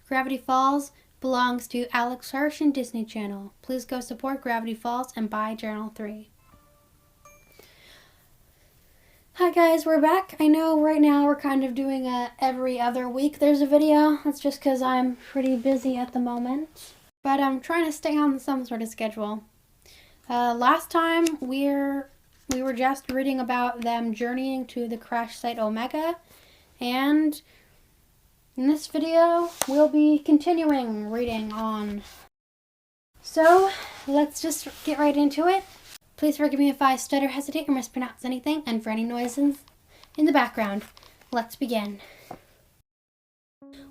Gravity Falls belongs to Alex Hirsch and Disney Channel. Please go support Gravity Falls and buy Journal 3. Hi guys, we're back. I know right now we're kind of doing every other week there's a video. That's just because I'm pretty busy at the moment. But I'm trying to stay on some sort of schedule. Last time we were just reading about them journeying to the crash site Omega, and in this video we'll be continuing reading on. So let's just get right into it. Please forgive me if I stutter, hesitate, or mispronounce anything, and for any noises in the background. Let's begin.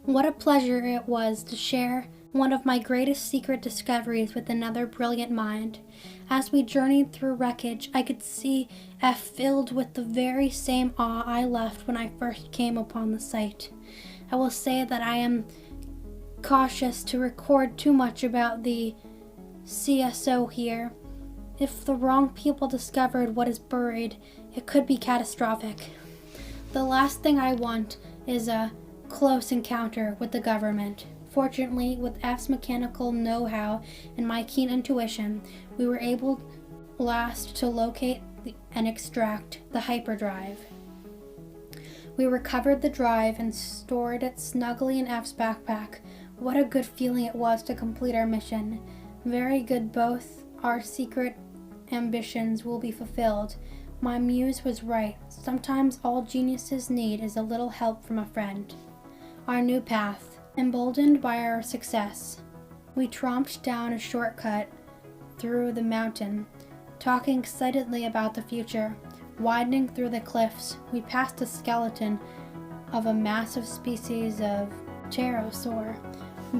What a pleasure it was to share one of my greatest secret discoveries with another brilliant mind. As we journeyed through wreckage, I could see F filled with the very same awe I left when I first came upon the site. I will say that I am cautious to record too much about the CSO here. If the wrong people discovered what is buried, it could be catastrophic. The last thing I want is a close encounter with the government. Fortunately, with F's mechanical know-how and my keen intuition, we were able last to locate and extract the hyperdrive. We recovered the drive and stored it snugly in F's backpack. What a good feeling it was to complete our mission. Very good, both our secret ambitions will be fulfilled. My muse was right. Sometimes all geniuses need is a little help from a friend. Our new path. Emboldened by our success, we tromped down a shortcut through the mountain, talking excitedly about the future. Widening through the cliffs, we passed a skeleton of a massive species of pterosaur,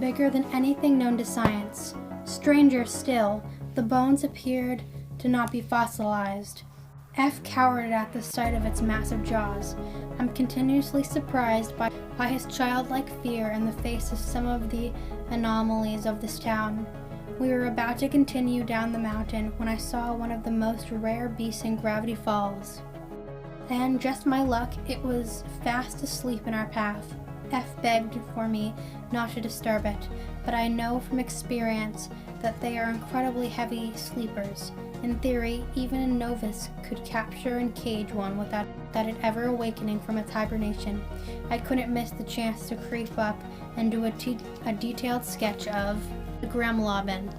bigger than anything known to science. Stranger still, the bones appeared to not be fossilized. F cowered at the sight of its massive jaws. I'm continuously surprised by his childlike fear in the face of some of the anomalies of this town. We were about to continue down the mountain when I saw one of the most rare beasts in Gravity Falls. And just my luck, it was fast asleep in our path. F begged for me not to disturb it, but I know from experience that they are incredibly heavy sleepers. In theory, even a novice could capture and cage one without it ever awakening from its hibernation. I couldn't miss the chance to creep up and do a detailed sketch of the gremlin.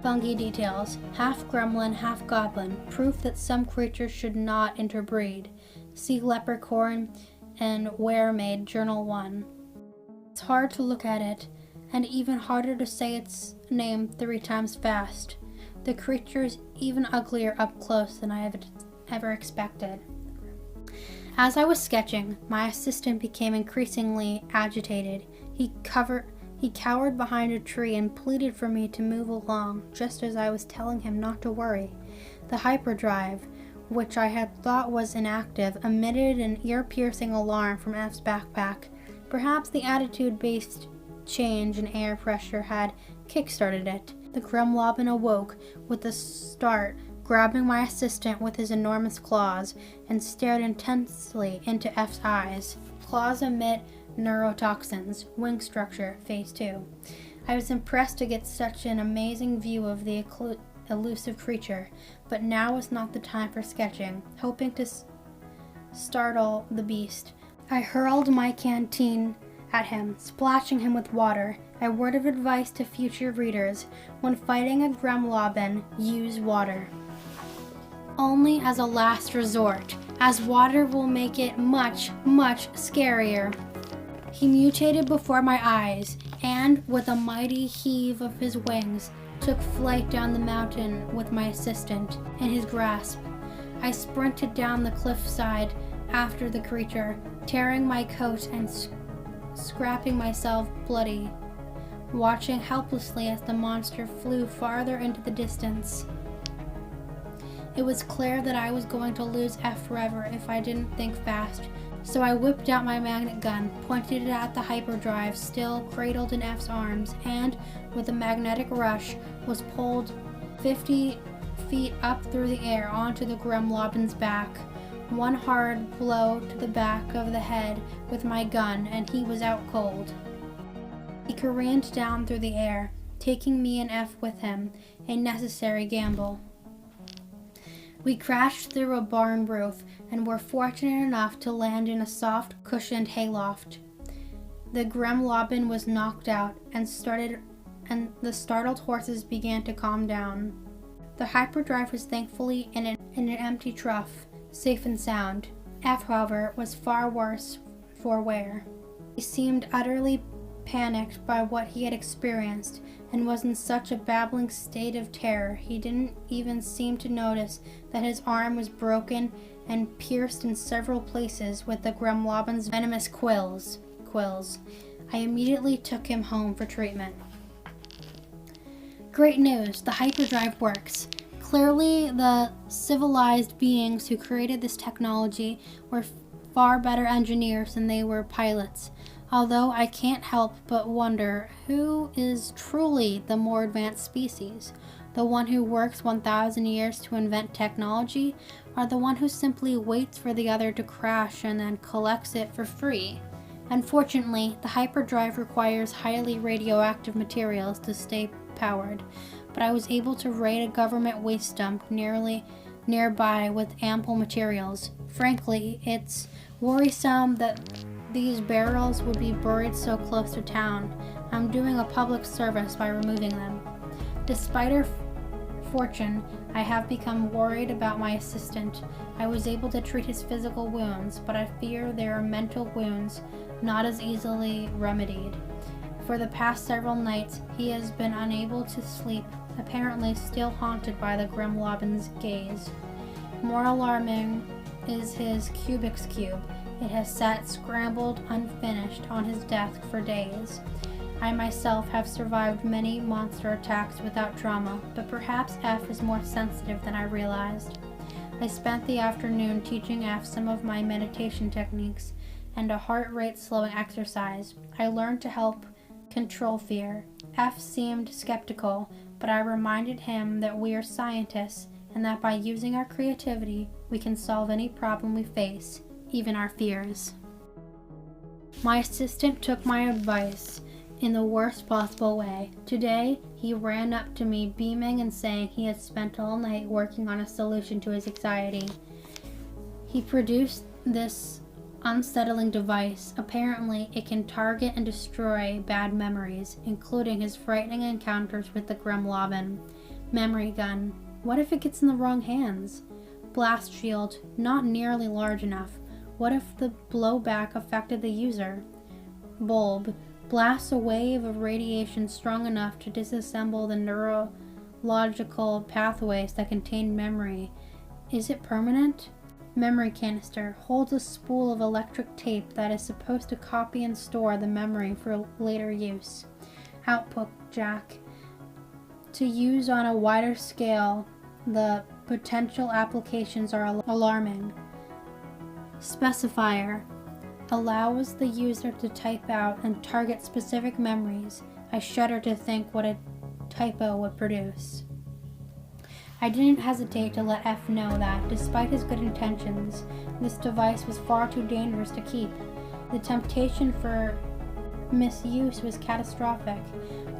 Fungi details, half gremlin, half goblin, proof that some creatures should not interbreed. See Leprechaun and Weremaid Journal 1. It's hard to look at it, and even harder to say its name 3 times fast. The creature is even uglier up close than I have ever expected. As I was sketching, my assistant became increasingly agitated. He cowered behind a tree and pleaded for me to move along, just as I was telling him not to worry. The hyperdrive, which I had thought was inactive, emitted an ear-piercing alarm from F's backpack. Perhaps the attitude-based change in air pressure had kick-started it. The gremlin awoke with a start, grabbing my assistant with his enormous claws, and stared intensely into F's eyes. Claws emit neurotoxins. Wing structure, phase 2. I was impressed to get such an amazing view of the elusive creature, but now was not the time for sketching. Hoping to startle the beast, I hurled my canteen at him, splashing him with water. A word of advice to future readers: when fighting a gremlin, use water. Only as a last resort, as water will make it much, much scarier. He mutated before my eyes, and with a mighty heave of his wings, took flight down the mountain with my assistant in his grasp. I sprinted down the cliffside after the creature, tearing my coat and scraping myself bloody, watching helplessly as the monster flew farther into the distance. It was clear that I was going to lose F forever if I didn't think fast, so I whipped out my magnet gun, pointed it at the hyperdrive still cradled in F's arms, and, with a magnetic rush, was pulled 50 feet up through the air onto the gremlin's back. One hard blow to the back of the head with my gun, and he was out cold. He careened down through the air, taking me and F with him, a necessary gamble. We crashed through a barn roof and were fortunate enough to land in a soft, cushioned hayloft. The grim Lobin was knocked out and the startled horses began to calm down. The hyperdrive was thankfully in an empty trough, safe and sound. F, however, was far worse for wear. He seemed utterly panicked by what he had experienced and was in such a babbling state of terror he didn't even seem to notice that his arm was broken and pierced in several places with the Gremlobin's venomous quills. I immediately took him home for treatment. Great news, the hyperdrive works. Clearly, the civilized beings who created this technology were far better engineers than they were pilots. Although I can't help but wonder who is truly the more advanced species, the one who works 1,000 years to invent technology, or the one who simply waits for the other to crash and then collects it for free. Unfortunately, the hyperdrive requires highly radioactive materials to stay powered, but I was able to raid a government waste dump nearby with ample materials. Frankly, it's worrisome that these barrels would be buried so close to town. I'm doing a public service by removing them. Despite her fortune, I have become worried about my assistant. I was able to treat his physical wounds, but I fear there are mental wounds not as easily remedied. For the past several nights, he has been unable to sleep, apparently still haunted by the Gremlobin's gaze. More alarming is his Cubix cube. It has sat scrambled, unfinished, on his desk for days. I myself have survived many monster attacks without trauma, but perhaps F is more sensitive than I realized. I spent the afternoon teaching F some of my meditation techniques and a heart rate slowing exercise. I learned to help control fear. F seemed skeptical, but I reminded him that we are scientists and that by using our creativity, we can solve any problem we face, even our fears. My assistant took my advice in the worst possible way. Today, he ran up to me beaming and saying he had spent all night working on a solution to his anxiety. He produced this unsettling device. Apparently, it can target and destroy bad memories, including his frightening encounters with the Gremlobin. Memory gun. What if it gets in the wrong hands? Blast shield. Not nearly large enough. What if the blowback affected the user? Bulb. Blasts a wave of radiation strong enough to disassemble the neurological pathways that contain memory. Is it permanent? Memory canister holds a spool of electric tape that is supposed to copy and store the memory for later use. Output jack. To use on a wider scale, the potential applications are alarming. Specifier. Allows the user to type out and target specific memories. I shudder to think what a typo would produce. I didn't hesitate to let F know that, despite his good intentions, this device was far too dangerous to keep. The temptation for misuse was catastrophic.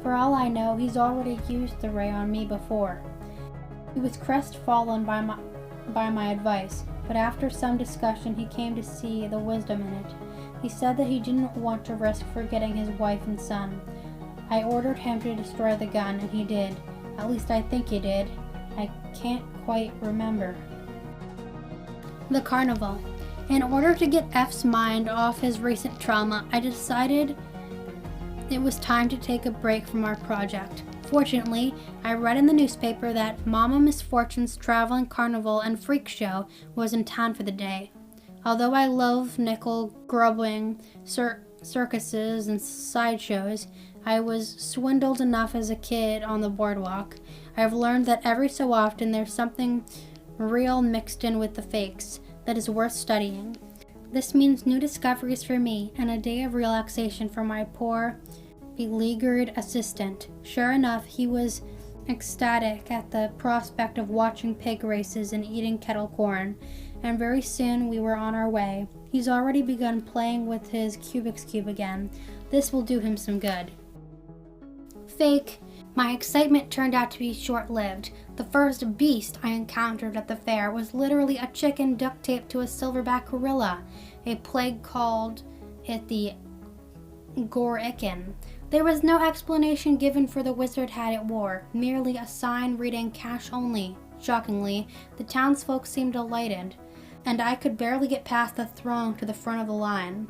For all I know, he's already used the ray on me before. He was crestfallen by my advice, but after some discussion he came to see the wisdom in it. He said that he didn't want to risk forgetting his wife and son. I ordered him to destroy the gun, and he did. At least I think he did. I can't quite remember. The Carnival. In order to get F's mind off his recent trauma, I decided it was time to take a break from our project. Fortunately, I read in the newspaper that Mama Misfortune's traveling carnival and freak show was in town for the day. Although I love nickel-grubbing circuses and sideshows, I was swindled enough as a kid on the boardwalk. I've learned that every so often there's something real mixed in with the fakes that is worth studying. This means new discoveries for me and a day of relaxation for my poor, beleaguered assistant. Sure enough, he was ecstatic at the prospect of watching pig races and eating kettle corn, and very soon we were on our way. He's already begun playing with his Cubix cube again. This will do him some good. fake. My excitement turned out to be short-lived. The first beast I encountered at the fair was literally a chicken duct taped to a silverback gorilla. A plague called it the Gorican. There was no explanation given for the wizard hat it wore, merely a sign reading cash only. Shockingly, the townsfolk seemed delighted, and I could barely get past the throng to the front of the line.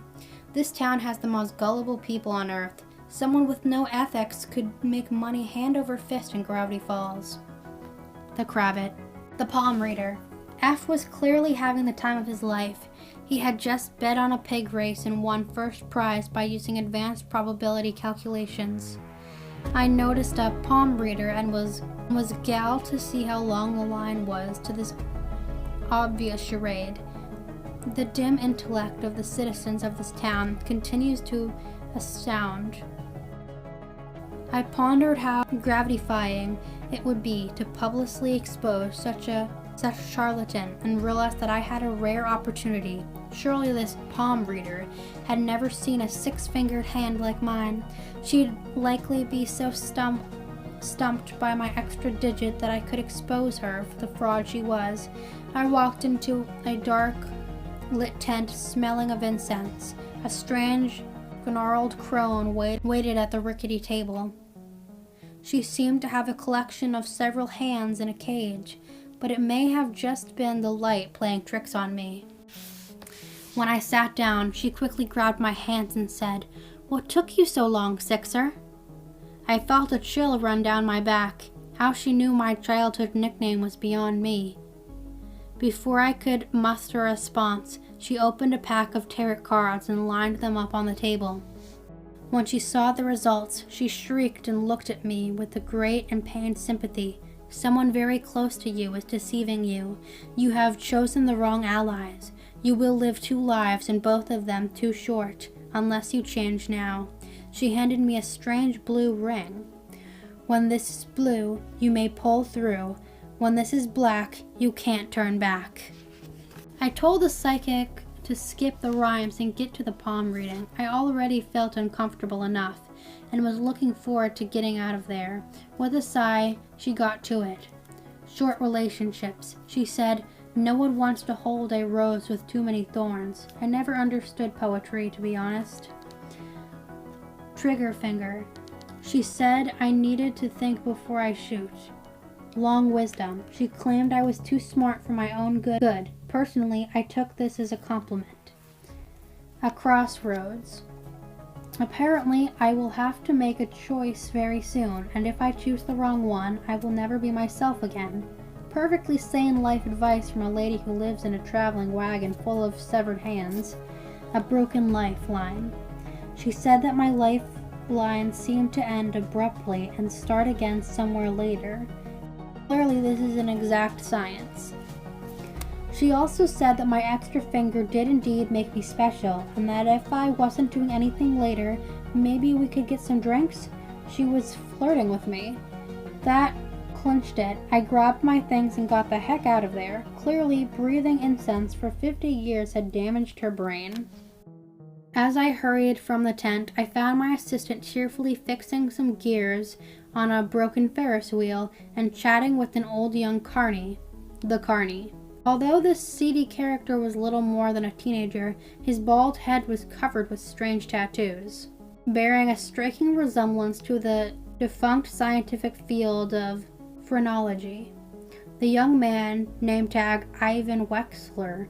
This town has the most gullible people on earth. Someone with no ethics could make money hand over fist in Gravity Falls. The Cravat. The palm reader. F was clearly having the time of his life. He had just bet on a pig race and won first prize by using advanced probability calculations. I noticed a palm reader and was galled to see how long the line was to this obvious charade. The dim intellect of the citizens of this town continues to astound. I pondered how gratifying it would be to publicly expose such a charlatan and realized that I had a rare opportunity. Surely this palm reader had never seen a six-fingered hand like mine. She'd likely be so stumped by my extra digit that I could expose her for the fraud she was. I walked into a dark lit tent smelling of incense. A strange, gnarled crone waited at the rickety table. She seemed to have a collection of several hands in a cage, but it may have just been the light playing tricks on me. When I sat down, she quickly grabbed my hands and said, "What took you so long, Sixer?" I felt a chill run down my back. How she knew my childhood nickname was beyond me. Before I could muster a response, she opened a pack of tarot cards and lined them up on the table. When she saw the results, she shrieked and looked at me with a great and pained sympathy. "Someone very close to you is deceiving you. You have chosen the wrong allies. You will live 2 lives and both of them too short, unless you change now." She handed me a strange blue ring. "When this is blue, you may pull through. When this is black, you can't turn back." I told the psychic to skip the rhymes and get to the palm reading. I already felt uncomfortable enough and was looking forward to getting out of there. With a sigh, she got to it. "Short relationships," she said. "No one wants to hold a rose with too many thorns." I never understood poetry, to be honest. Trigger finger. She said I needed to think before I shoot. Long wisdom. She claimed I was too smart for my own good. Personally, I took this as a compliment. A crossroads. Apparently, I will have to make a choice very soon, and if I choose the wrong one, I will never be myself again. Perfectly sane life advice from a lady who lives in a traveling wagon full of severed hands. A broken lifeline. She said that my lifeline seemed to end abruptly and start again somewhere later. Clearly, this is an exact science. She also said that my extra finger did indeed make me special, and that if I wasn't doing anything later, maybe we could get some drinks. She was flirting with me. That clinched it. I grabbed my things and got the heck out of there. Clearly, breathing incense for 50 years had damaged her brain. As I hurried from the tent, I found my assistant cheerfully fixing some gears on a broken Ferris wheel and chatting with an old young Carny, the Carny. Although this seedy character was little more than a teenager, his bald head was covered with strange tattoos, bearing a striking resemblance to the defunct scientific field of phrenology. The young man, name tag Ivan Wexler,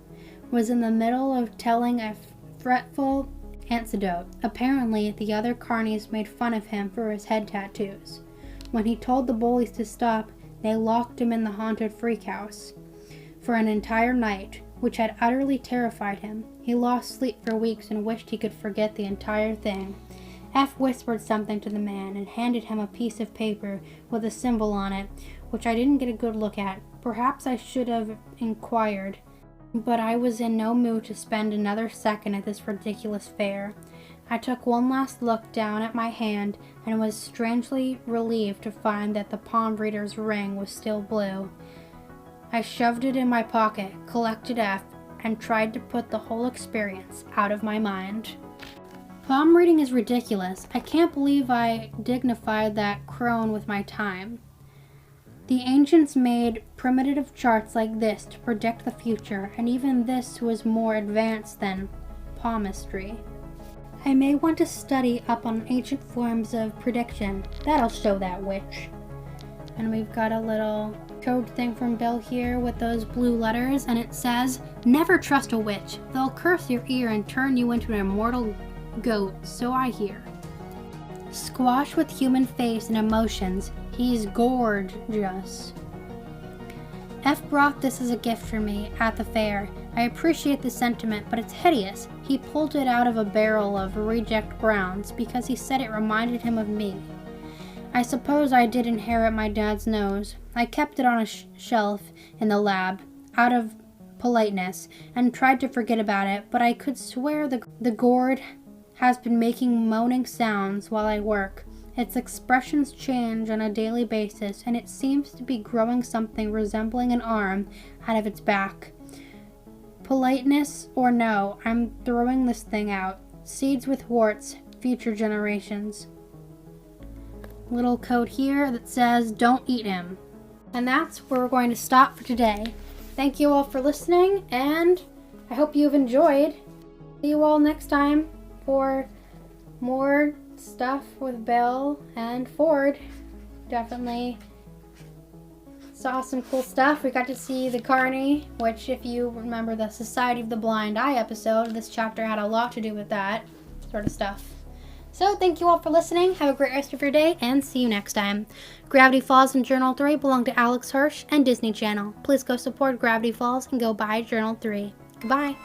was in the middle of telling a fretful anecdote. Apparently, the other Carnies made fun of him for his head tattoos. When he told the bullies to stop, they locked him in the haunted freak house for an entire night, which had utterly terrified him. He lost sleep for weeks and wished he could forget the entire thing. F whispered something to the man and handed him a piece of paper with a symbol on it, which I didn't get a good look at. Perhaps I should have inquired, but I was in no mood to spend another second at this ridiculous fair. I took one last look down at my hand and was strangely relieved to find that the palm reader's ring was still blue. I shoved it in my pocket, collected F, and tried to put the whole experience out of my mind. Palm reading is ridiculous. I can't believe I dignified that crone with my time. The ancients made primitive charts like this to predict the future, and even this was more advanced than palmistry. I may want to study up on ancient forms of prediction. That'll show that witch. And we've got a little code thing from Bill here with those blue letters, and it says, "Never trust a witch. They'll curse your ear and turn you into an immortal goat, so I hear. Squash with human face and emotions. He's gorgeous." F brought this as a gift for me at the fair. I appreciate the sentiment, but it's hideous. He pulled it out of a barrel of reject browns because he said it reminded him of me. I suppose I did inherit my dad's nose. I kept it on a shelf in the lab, out of politeness, and tried to forget about it, but I could swear the gourd has been making moaning sounds while I work. Its expressions change on a daily basis, and it seems to be growing something resembling an arm out of its back. Politeness or no, I'm throwing this thing out. Seeds with warts, future generations. Little code here that says, "Don't eat him." And that's where we're going to stop for today. Thank you all for listening, and I hope you've enjoyed. See you all next time for more stuff with Bill and Ford. Definitely saw some cool stuff. We got to see the Carny, which, if you remember the Society of the Blind Eye episode, this chapter had a lot to do with that sort of stuff. So thank you all for listening. Have a great rest of your day, and see you next time. Gravity Falls and Journal 3 belong to Alex Hirsch and Disney Channel. Please go support Gravity Falls and go buy Journal 3. Goodbye.